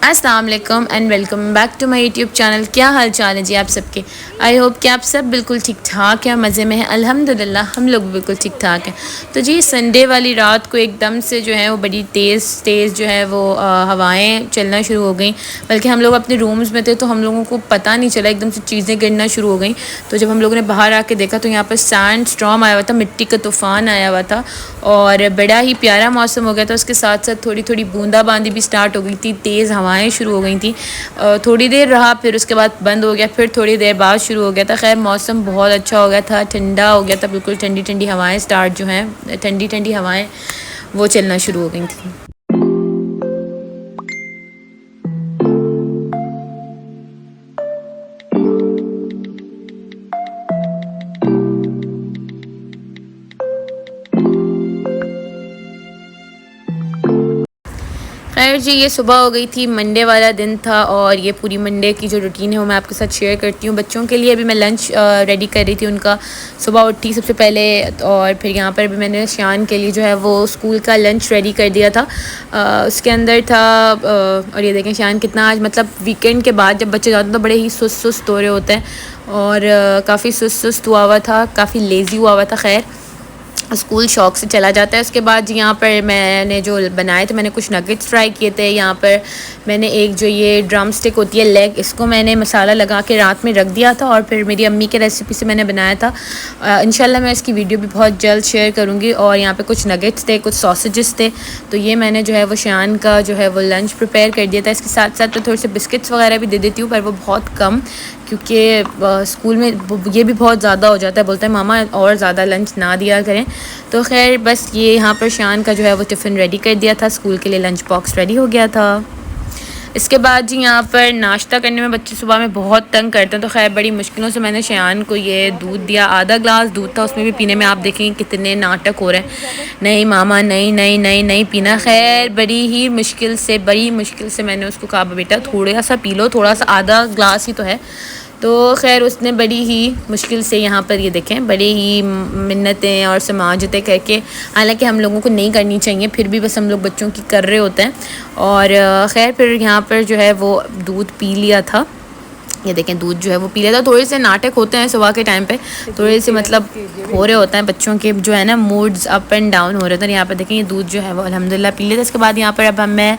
अस्सलाम वालेकुम and welcome back to my YouTube channel. क्या हाल चाल है जी आप सबके। आई होप कि आप सब बिल्कुल ठीक ठाक हैं, मज़े में हैं। अल्हम्दुलिल्लाह हम लोग बिल्कुल ठीक ठाक हैं। तो जी संडे वाली रात को एकदम से जो है वो बड़ी तेज़ तेज़ जो है वो हवाएं चलना शुरू हो गई। बल्कि हम लोग अपने रूम्स में थे तो हम लोगों को पता नहीं चला, एकदम से चीज़ें गिरना शुरू हो गई। तो जब हम लोगों ने बाहर आके देखा तो यहाँ पर सैंड स्टॉर्म आया हुआ था, मिट्टी का तूफ़ान आया हुआ था और बड़ा ही प्यारा मौसम हो गया था। उसके साथ साथ थोड़ी थोड़ी बूंदाबांदी भी स्टार्ट हो गई थी, तेज़ हवाएं शुरू हो गई थी। थोड़ी देर रहा, फिर उसके बाद बंद हो गया, फिर थोड़ी देर बाद शुरू हो गया था। खैर मौसम बहुत अच्छा हो गया था, ठंडा हो गया था, बिल्कुल ठंडी ठंडी हवाएं स्टार्ट जो हैं, ठंडी ठंडी हवाएं वो चलना शुरू हो गई थी। खैर जी ये सुबह हो गई थी, मंडे वाला दिन था और ये पूरी मंडे की जो रूटीन है वो मैं आपके साथ शेयर करती हूँ। बच्चों के लिए अभी मैं लंच रेडी कर रही थी उनका। सुबह उठी सबसे पहले और फिर यहाँ पर भी मैंने शान के लिए जो है वो स्कूल का लंच रेडी कर दिया था। उसके अंदर था और ये देखें शान कितना आज मतलब वीकेंड के बाद जब बच्चे जाते हैं तो बड़े ही सुस्त सुस्त हो रहे होते हैं और काफ़ी सुस्त सुस्त हुआ था, काफ़ी लेज़ी हुआ था। खैर स्कूल शौक से चला जाता है। उसके बाद यहाँ पर मैंने जो बनाए थे, मैंने कुछ नगेट्स फ्राई किए थे। यहाँ पर मैंने एक जो ये ड्रम स्टिक होती है लेग, इसको मैंने मसाला लगा के रात में रख दिया था और फिर मेरी अम्मी के रेसिपी से मैंने बनाया था। इंशाल्लाह मैं इसकी वीडियो भी बहुत जल्द शेयर करूँगी। और यहाँ पर कुछ नगेट्स थे, कुछ सॉसेजेस थे, तो ये मैंने जो है वो शान का जो है वो लंच प्रिपेयर कर दिया था। इसके साथ साथ मैं थोड़े से बिस्किट्स वगैरह भी दे देती हूँ, पर वो बहुत कम, क्योंकि स्कूल में ये भी बहुत ज़्यादा हो जाता है। बोलते हैं मामा और ज़्यादा लंच ना दिया करें। तो खैर बस ये यहाँ पर शान का जो है वो टिफ़िन रेडी कर दिया था, स्कूल के लिए लंच बॉक्स रेडी हो गया था। इसके बाद जी यहाँ पर नाश्ता करने में बच्चे सुबह में बहुत तंग करते हैं, तो खैर बड़ी मुश्किलों से मैंने शान को ये दूध दिया। आधा ग्लास दूध था, उसमें भी पीने में आप देखेंगे कितने नाटक हो रहे हैं। नहीं मामा नहीं नहीं नहीं नहीं पीना। खैर बड़ी मुश्किल से मैंने उसको कहा बेटा थोड़ा सा पी लो, थोड़ा सा, आधा ग्लास ही तो है। तो खैर उसने बड़ी ही मुश्किल से, यहाँ पर ये देखें, बड़ी ही मिन्नतें और समाजतें करके, हालांकि हम लोगों को नहीं करनी चाहिए, फिर भी बस हम लोग बच्चों की कर रहे होते हैं। और खैर फिर यहाँ पर जो है वो दूध पी लिया था। ये देखें दूध जो है वो पी लिया था। थोड़े से नाटक होते हैं सुबह के टाइम पे, थोड़े से मतलब हो रहे होते हैं बच्चों के जो है ना, मूड्स अप एंड डाउन हो रहे थे। यहाँ पर देखें ये दूध जो है वो अल्हम्दुलिल्लाह पी लिया था। इसके बाद यहाँ पर अब मैं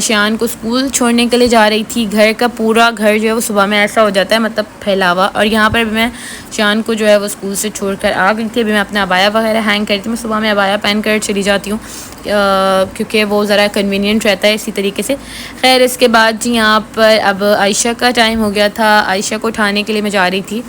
शान को स्कूल छोड़ने के लिए जा रही थी। घर का पूरा घर जो है वो सुबह में ऐसा हो जाता है, मतलब फैलावा। और यहाँ पर मैं शान को जो है वो स्कूल से छोड़कर आ गई थी। अभी मैं अपना अबाया वगैरह हैंग करती हूँ। मैं सुबह में अबाया पहन कर चली जाती हूँ क्योंकि वो ज़रा कन्वीनियंट रहता है इसी तरीके से। खैर इसके बाद जी यहाँ पर अब आयशा का टाइम हो गया था। आयशा को उठाने के लिए मैं जा रही थी।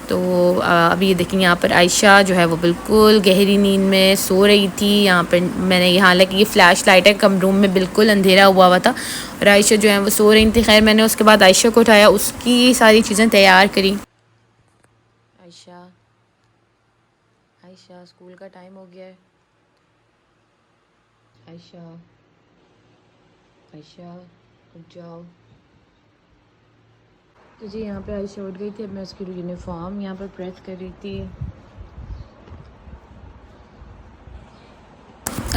तो अभी ये देखेंगे यहाँ पर आयशा जो है वो बिल्कुल गहरी नींद में सो रही थी। यहाँ पर मैंने यहाँ, हालांकि ये फ्लैश लाइट है, कम रूम में बिल्कुल अंधेरा हुआ था और आयशा जो है वो सो रही थी। खैर मैंने उसके बाद आयशा को उठाया, उसकी सारी चीज़ें तैयार करी। आयशा आयशा स्कूल का टाइम हो गया है। आयशा आयशा उठ जाओ। तो जी यहाँ पे आयशा उठ गई थी। अब मैं उसकी यूनिफॉर्म यहाँ पर प्रेस कर रही थी।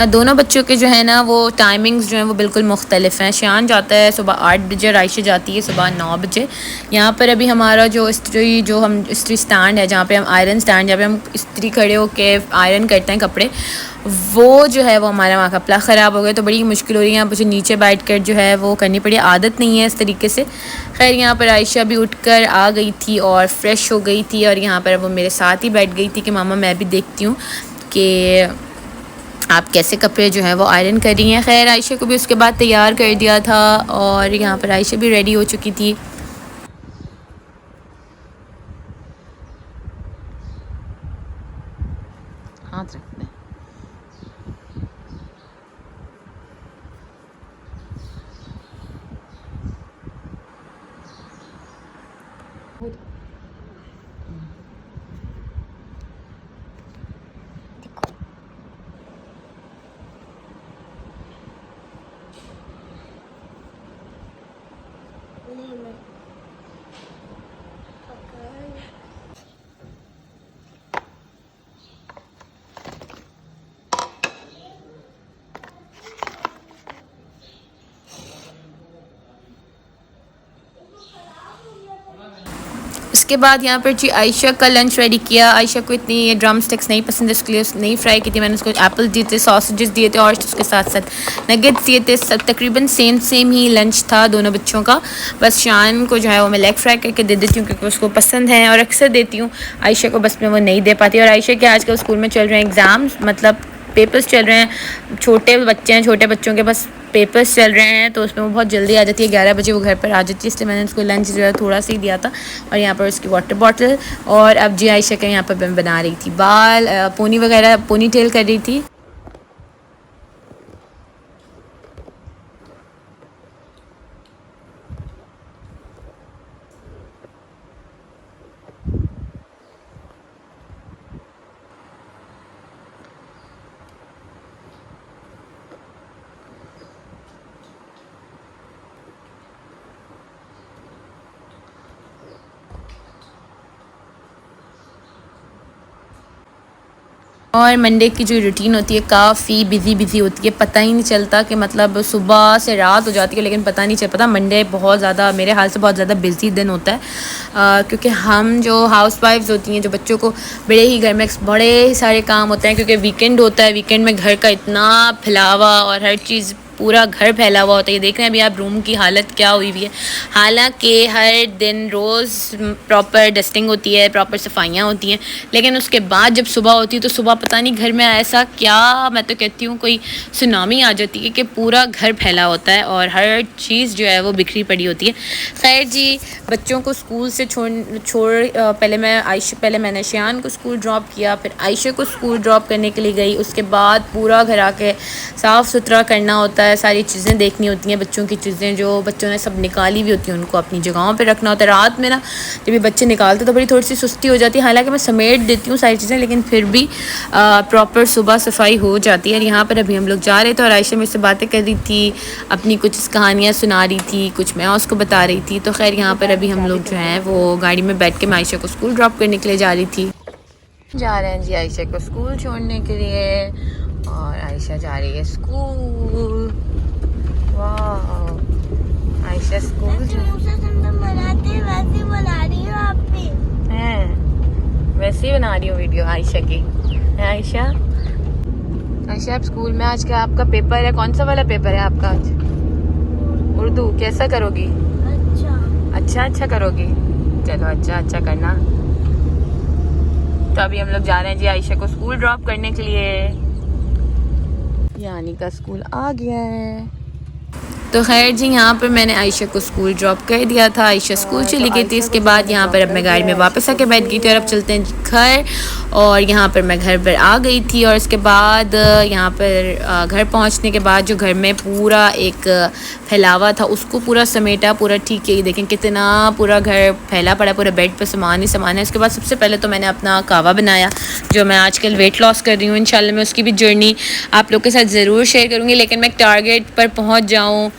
दोनों बच्चों के जो है ना वो टाइमिंग्स जो हैं वो बिल्कुल मुख्तलिफ हैं। शान जाता है सुबह 8 बजे और आयशा जाती है सुबह 9 बजे। यहाँ पर अभी हमारा जो इस्त्री स्टैंड है, जहाँ पे हम आयरन स्टैंड, जहाँ पे हम इस्त्री खड़े होके आयरन करते हैं कपड़े, वो जो है वो हमारा वहाँ का प्लग ख़राब हो गया। तो बड़ी मुश्किल हो रही है, यहाँ मुझे नीचे बैठ कर जो है वो करनी पड़ी, आदत नहीं है इस तरीके से। खैर यहाँ पर आयशा भी उठकर आ गई थी और फ्रेश हो गई थी और यहाँ पर वो मेरे साथ ही बैठ गई थी कि मामा मैं भी देखती हूँ कि आप कैसे कपड़े जो हैं वो आयरन कर रही हैं। खैर आयशा को भी उसके बाद तैयार कर दिया था और यहाँ पर आयशा भी रेडी हो चुकी थी। हाथ रखते हैं। उसके बाद यहाँ पर जी आयशा का लंच रेडी किया। आयशा को इतनी ये ड्रम स्टिक्स नहीं पसंद है, उसके लिए नहीं फ्राई की थी मैंने। उसको एप्पल दिए थे, सॉसेजेस दिए थे और उसके साथ साथ नगेट्स दिए थे। सब तकरीबन सेम ही लंच था दोनों बच्चों का। बस शान को जो है वो मैं लेग फ्राई करके दे देती हूँ क्योंकि उसको पसंद है और अक्सर देती हूँ। आयशा को बस मैं वो नहीं दे पाती। और आयशा के आजकल स्कूल में चल रहे हैं एग्ज़ाम्स, मतलब पेपर्स चल रहे हैं। छोटे बच्चे हैं, छोटे बच्चों के बस पेपर्स चल रहे हैं तो उसमें वो बहुत जल्दी आ जाती है। 11 बजे वो घर पर आ जाती है, इसलिए मैंने उसको लंच जो है थोड़ा सा ही दिया था। और यहाँ पर उसकी वाटर बॉटल। और अब जी आयशा का यहाँ पर मैं बना रही थी बाल, पोनी वगैरह, पोनी टेल कर रही थी। और मंडे की जो रूटीन होती है काफ़ी बिज़ी होती है, पता ही नहीं चलता कि मतलब सुबह से रात हो जाती है लेकिन पता नहीं चल पाता। मंडे बहुत ज़्यादा मेरे हाल से बहुत ज़्यादा बिज़ी दिन होता है, क्योंकि हम जो हाउस वाइफ्स होती हैं, जो बच्चों को घर में बड़े सारे काम होते हैं क्योंकि वीकेंड होता है। वीकेंड में घर का इतना फैलावा और हर चीज़, पूरा घर फैला हुआ होता है। ये देख रहे हैं अभी आप रूम की हालत क्या हुई हुई है। हालांकि हर दिन रोज़ प्रॉपर डस्टिंग होती है, प्रॉपर सफाइयाँ होती हैं, लेकिन उसके बाद जब सुबह होती है तो सुबह पता नहीं घर में ऐसा क्या, मैं तो कहती हूँ कोई सुनामी आ जाती है कि पूरा घर फैला होता है और हर चीज़ जो है वो बिखरी पड़ी होती है। खैर जी, बच्चों को स्कूल से पहले मैंने शियान को स्कूल ड्रॉप किया, फिर आयशा को स्कूल ड्रॉप करने के लिए गई। उसके बाद पूरा घर आके साफ़ सुथरा करना होता है, सारी चीज़ें देखनी होती हैं, बच्चों की चीज़ें जो बच्चों ने सब निकाली हुई होती हैं उनको अपनी जगहों पे रखना होता है। रात में ना जब ये बच्चे निकालते तो बड़ी थोड़ी सी सुस्ती हो जाती है, हालांकि मैं समेट देती हूँ सारी चीज़ें, लेकिन फिर भी प्रॉपर सुबह सफाई हो जाती है। यहाँ पर अभी हम लोग जा रहे थे और आयशा मेरे से बातें कर रही थी, अपनी कुछ कहानियाँ सुना रही थी, कुछ मैं उसको बता रही थी। तो खैर यहाँ पर अभी हम लोग जो हैं वो गाड़ी में बैठ के मैं आयशा को स्कूल ड्रॉप करने के लिए जा रही थी। जा रहे हैं जी आयशा को स्कूल छोड़ने के लिए और आयशा जा रही है स्कूल। वाह, आयशा स्कूल वैसे ही बना रही हूँ वीडियो आयशा की। है आयशा? आयशा आप स्कूल में आज क्या आपका पेपर है? कौन सा वाला पेपर है आपका आज? उर्दू। कैसा करोगी? अच्छा करोगी? चलो अच्छा करना। तो अभी हम लोग जा रहे हैं जी आयशा को स्कूल ड्रॉप करने के लिए। यानी का स्कूल आ गया है। तो खैर जी, यहाँ पर मैंने आयशा को स्कूल ड्रॉप कर दिया था। आयशा स्कूल चली गई थी। इसके बाद यहाँ पर अब मैं गाड़ी में वापस आके बैठ गई थी और अब चलते हैं घर। और यहाँ पर मैं घर पर आ गई थी और इसके बाद यहाँ पर घर पहुँचने के बाद जो घर में पूरा एक फैलावा था उसको पूरा समेटा, पूरा ठीक किया। देखें कितना पूरा घर फैला पड़ा, पूरा बेड पर सामान ही सामान है। उसके बाद सबसे पहले तो मैंने अपना कहवा बनाया, जो मैं आजकल वेट लॉस कर रही हूँ। इंशाल्लाह मैं उसकी भी जर्नी आप लोग के साथ ज़रूर शेयर करूँगी, लेकिन मैं टारगेट पर पहुँच जाऊँ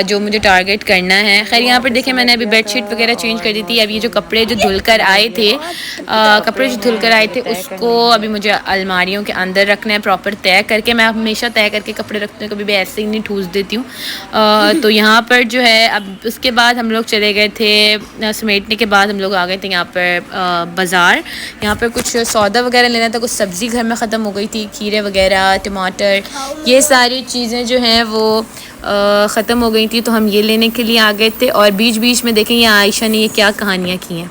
जो मुझे टारगेट करना है। खैर यहाँ पर देखें मैंने अभी बेडशीट वगैरह चेंज कर दी थी। अब ये जो कपड़े जो धुल कर आए थे उसको अभी मुझे अलमारियों के अंदर रखना है, प्रॉपर तय करके। मैं हमेशा तय करके कपड़े रखती हूँ, कभी भी ऐसे ही नहीं ठूस देती हूँ। तो यहाँ पर जो है अब उसके बाद हम लोग चले गए थे, समेटने के बाद हम लोग आ गए थे यहाँ पर बाज़ार। यहाँ पर कुछ सौदा वगैरह लेना था, कुछ सब्ज़ी घर में ख़त्म हो गई थी, खीरे वगैरह, टमाटर, ये सारी चीज़ें जो हैं वो ख़त्म हो गई थी, तो हम ये लेने के लिए आ गए थे। और बीच बीच में देखें ये आयशा ने ये क्या कहानियाँ की हैं।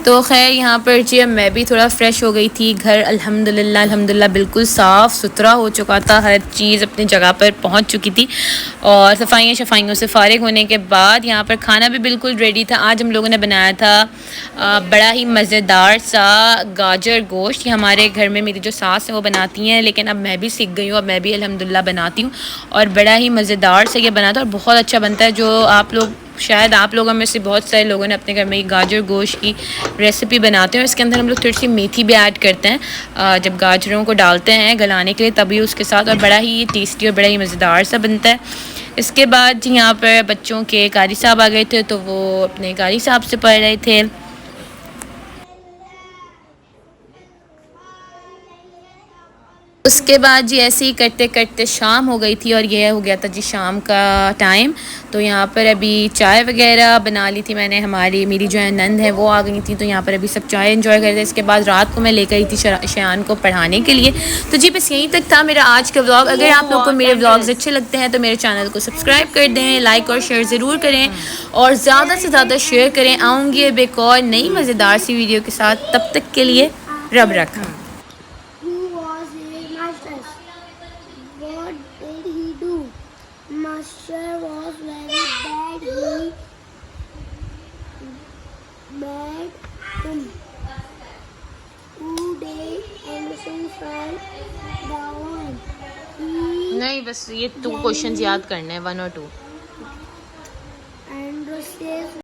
तो खैर यहाँ पर जी मैं भी थोड़ा फ़्रेश हो गई थी। घर अल्हम्दुलिल्लाह बिल्कुल साफ़ सुथरा हो चुका था, हर चीज़ अपनी जगह पर पहुँच चुकी थी। और सफाइयों से फ़ारिग होने के बाद यहाँ पर खाना भी बिल्कुल रेडी था। आज हम लोगों ने बनाया था बड़ा ही मज़ेदार सा गाजर गोश्त। ये हमारे घर में मेरी जो सास हैं वो बनाती हैं, लेकिन अब मैं भी सीख गई हूँ, अब मैं भी अल्हम्दुलिल्लाह बनाती हूँ। और बड़ा ही मज़ेदार से ये बना था और बहुत अच्छा बनता है। जो आप लोग शायद आप लोगों में से बहुत सारे लोगों ने अपने घर में गाजर गोश्त की रेसिपी बनाते हैं और इसके अंदर हम लोग थोड़ी सी मेथी भी ऐड करते हैं जब गाजरों को डालते हैं गलाने के लिए, तभी उसके साथ, और बड़ा ही टेस्टी और बड़ा ही मज़ेदार सा बनता है। इसके बाद जी यहाँ पर बच्चों के कारी साहब आ गए थे, तो वो अपने कारी साहब से पढ़ रहे थे। उसके बाद जी ऐसे ही करते करते शाम हो गई थी और ये हो गया था जी शाम का टाइम। तो यहाँ पर अभी चाय वगैरह बना ली थी मैंने, मेरी जो है नंद है वो आ गई थी, तो यहाँ पर अभी सब चाय एंजॉय कर रहे थे। इसके बाद रात को मैं लेकर आई थी शयान को पढ़ाने के लिए। तो जी बस यहीं तक था मेरा आज का व्लॉग। अगर आप लोग को मेरे व्लॉग्स अच्छे लगते हैं तो मेरे चैनल को सब्सक्राइब कर दें, लाइक और शेयर ज़रूर करें और ज़्यादा से ज़्यादा शेयर करें। आऊँगी अब एक और नई मज़ेदार सी वीडियो के साथ, तब तक के लिए रब रखा। What did he do? Master was very bad. He made him. Today Anderson fell down. नहीं बस ये 2 क्वेश्चंस याद करने हैं, 1 और 2। Anderson